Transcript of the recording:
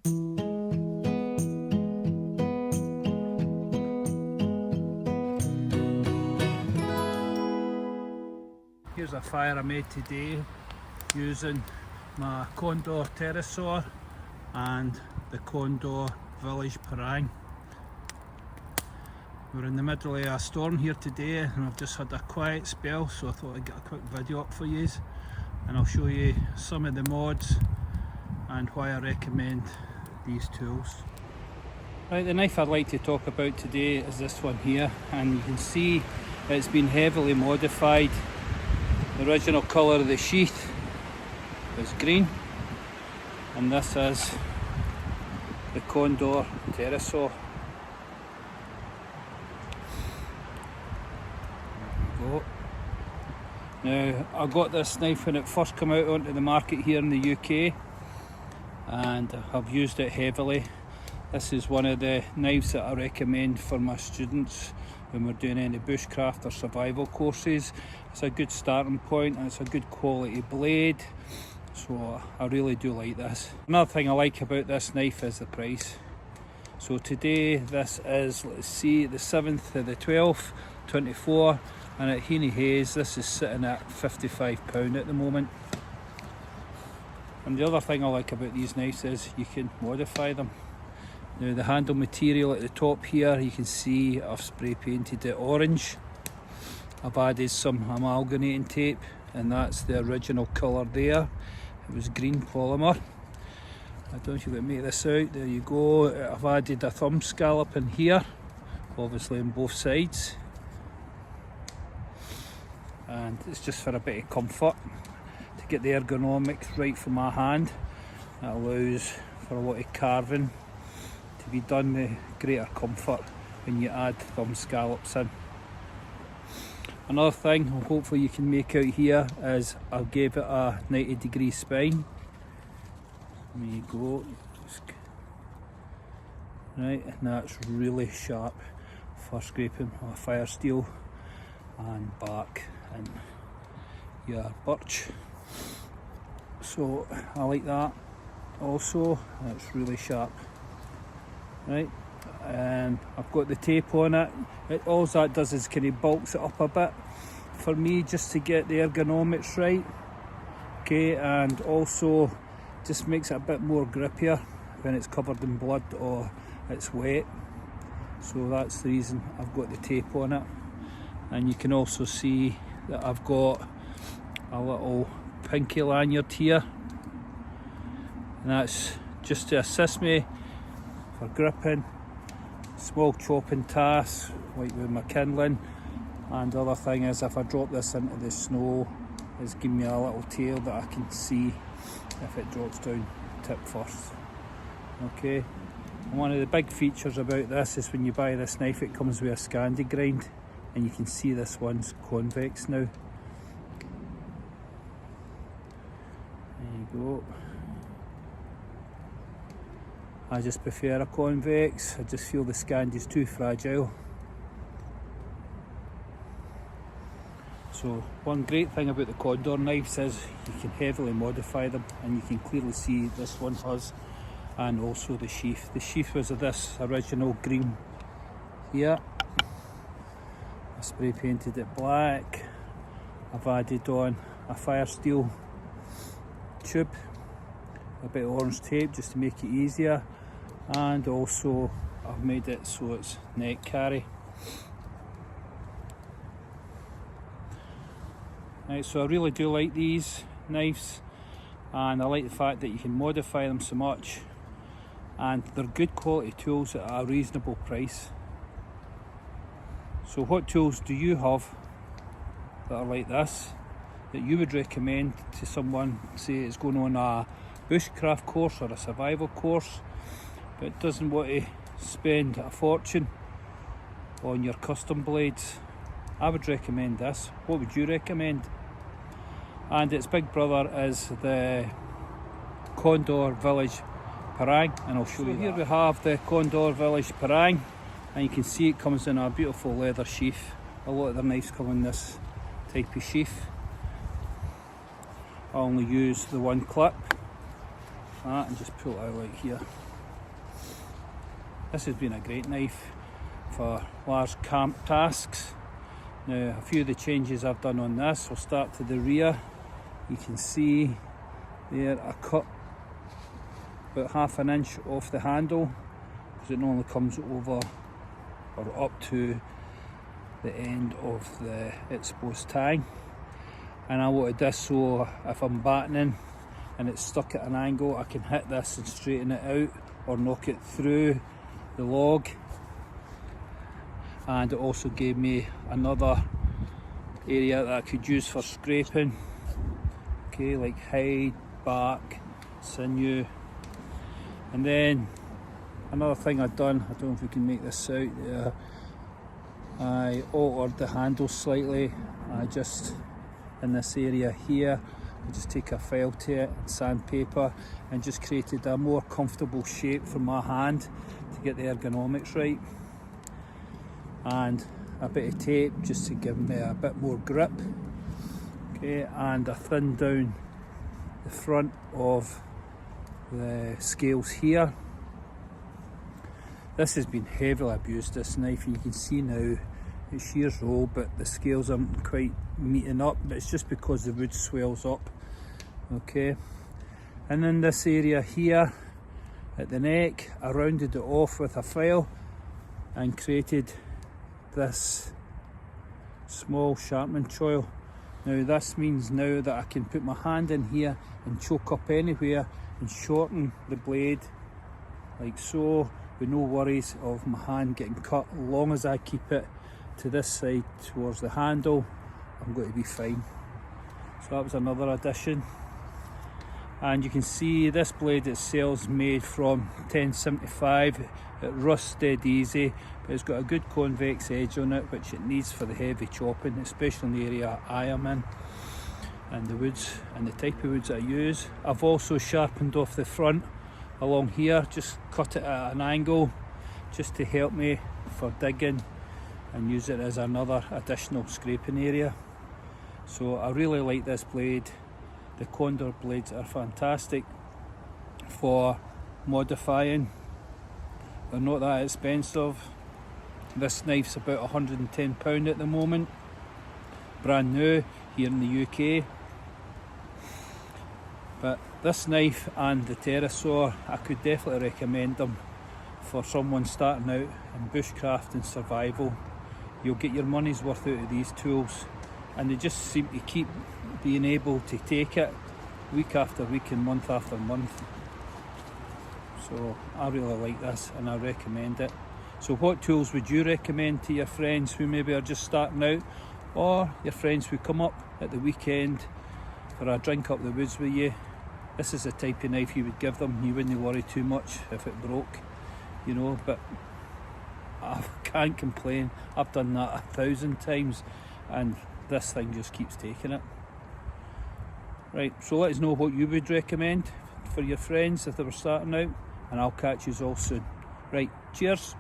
Here's a fire I made today using my Condor pterosaur and the Condor village parang. We're in the middle of a storm here today and I've just had a quiet spell, so I thought I'd get a quick video up for you and I'll show you some of the mods and why I recommend these tools. Right, the knife I'd like to talk about today is this one here, and you can see it's been heavily modified. The original colour of the sheath is green, and this is the Condor pterosaur. There we go. Now, I got this knife when it first came out onto the market here in the UK, and I've used it heavily. This is one of the knives that I recommend for my students when we're doing any bushcraft or survival courses. It's a good starting point and it's a good quality blade, so I really do like this. Another thing I like about this knife is the price. So today this is, let's see, the 7th of the 12th, 24, and at Heaney Hayes this is sitting at £55 at the moment. And the other thing I like about these knives is you can modify them. Now, the handle material at the top here, you can see I've spray painted it orange. I've added some amalgamating tape, and that's the original colour there. It was green polymer. I don't know if you can make this out. There you go. I've added a thumb scallop in here, obviously on both sides. And it's just for a bit of comfort, to get the ergonomics right for my hand. That allows for a lot of carving to be done with greater comfort when you add thumb scallops in. Another thing hopefully you can make out here is I gave it a 90-degree spine. There you go. Right, and that's really sharp for scraping a fire steel and bark and your birch. So I like that also, that's really sharp. Right, I've got the tape on it. All that does is kind of bulks it up a bit for me, just to get the ergonomics right. Okay, and also just makes it a bit more grippier when it's covered in blood or it's wet. So that's the reason I've got the tape on it. And you can also see that I've got a little pinky lanyard here, and that's just to assist me for gripping, small chopping tasks like with my kindling, and the other thing is if I drop this into the snow, it's giving me a little tail that I can see if it drops down tip first. Okay, and one of the big features about this is when you buy this knife it comes with a Scandi grind, and you can see this one's convex now. There you go. I just prefer a convex. I just feel the Scandi's too fragile. So one great thing about the Condor knives is you can heavily modify them, and you can clearly see this one has, and also the sheath. The sheath was of this original green here. I spray painted it black. I've added on a fire steel tube, a bit of orange tape just to make it easier, and also I've made it so it's neck carry. Right, so I really do like these knives, and I like the fact that you can modify them so much, and they're good quality tools at a reasonable price. So what tools do you have that are like this, that you would recommend to someone, say it's going on a bushcraft course or a survival course, but doesn't want to spend a fortune on your custom blades? I would recommend this. What would you recommend? And its big brother is the Condor Village Parang, and I'll show you. Here we have the Condor Village Parang, and you can see it comes in a beautiful leather sheath. A lot of the knives come in this type of sheath. I only use the one clip, and just pull it out like here. This has been a great knife for large camp tasks. Now a few of the changes I've done on this, we'll start to the rear. You can see there I cut about half an inch off the handle because it normally comes over or up to the end of the exposed tang, and I wanted this so if I'm battening and it's stuck at an angle, I can hit this and straighten it out or knock it through the log. And it also gave me another area that I could use for scraping, okay, like hide, bark, sinew. And then another thing I've done, I don't know if you can make this out there, I altered the handle slightly. I just, in this area here, I just take a file to it, sandpaper, and just created a more comfortable shape for my hand to get the ergonomics right. And a bit of tape just to give me a bit more grip. Okay, and I thinned down the front of the scales here. This has been heavily abused, this knife. You can see now it's years old, but the scales aren't quite meeting up, but it's just because the wood swells up. Okay, and in this area here at the neck, I rounded it off with a file and created this small sharpening choil. Now this means now that I can put my hand in here and choke up anywhere and shorten the blade like so, with no worries of my hand getting cut. As long as I keep it to this side towards the handle, I'm going to be fine. So that was another addition. And you can see this blade itself is made from 1075. It rusts dead easy, but it's got a good convex edge on it, which it needs for the heavy chopping, especially in the area I am in, and the woods and the type of woods I use. I've also sharpened off the front along here, just cut it at an angle just to help me for digging and use it as another additional scraping area. So I really like this blade. The Condor blades are fantastic for modifying. They're not that expensive. This knife's about £110 at the moment, brand new here in the UK. But this knife and the pterosaur, I could definitely recommend them for someone starting out in bushcraft and survival. You'll get your money's worth out of these tools, and they just seem to keep being able to take it week after week and month after month. So I really like this and I recommend it. So what tools would you recommend to your friends who maybe are just starting out, or your friends who come up at the weekend for a drink up the woods with you? This is the type of knife you would give them. You wouldn't worry too much if it broke, you know, but I can't complain. I've done that 1,000 times and this thing just keeps taking it. Right, so let us know what you would recommend for your friends if they were starting out, and I'll catch you all soon. Right, cheers.